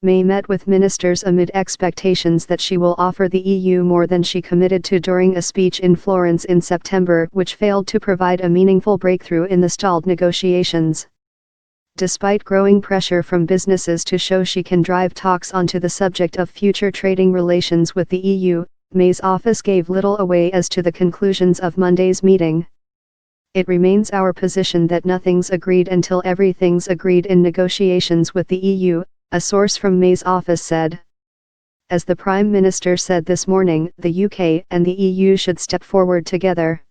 May met with ministers amid expectations that she will offer the EU more than she committed to during a speech in Florence in September, which failed to provide a meaningful breakthrough in the stalled negotiations. Despite growing pressure from businesses to show she can drive talks onto the subject of future trading relations with the EU, May's office gave little away as to the conclusions of Monday's meeting. "It remains our position that nothing's agreed until everything's agreed in negotiations with the EU," a source from May's office said. As the Prime Minister said this morning, the UK and the EU should step forward together.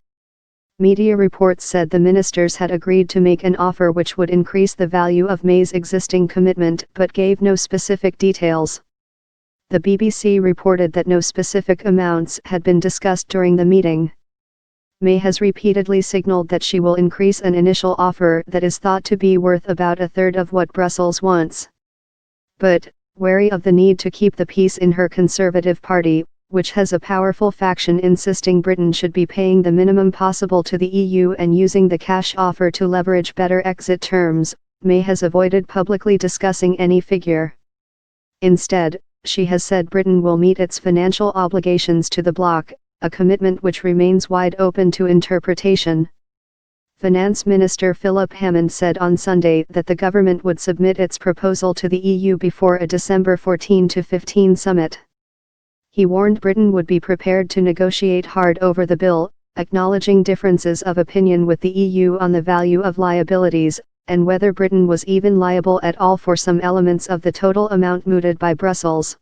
Media reports said the ministers had agreed to make an offer which would increase the value of May's existing commitment, but gave no specific details. The BBC reported that no specific amounts had been discussed during the meeting. May has repeatedly signalled that she will increase an initial offer that is thought to be worth about a third of what Brussels wants. But, wary of the need to keep the peace in her Conservative Party, which has a powerful faction insisting Britain should be paying the minimum possible to the EU and using the cash offer to leverage better exit terms, May has avoided publicly discussing any figure. Instead, she has said Britain will meet its financial obligations to the bloc, a commitment which remains wide open to interpretation. Finance Minister Philip Hammond said on Sunday that the government would submit its proposal to the EU before a December 14-15 summit. He warned Britain would be prepared to negotiate hard over the bill, acknowledging differences of opinion with the EU on the value of liabilities, and whether Britain was even liable at all for some elements of the total amount mooted by Brussels.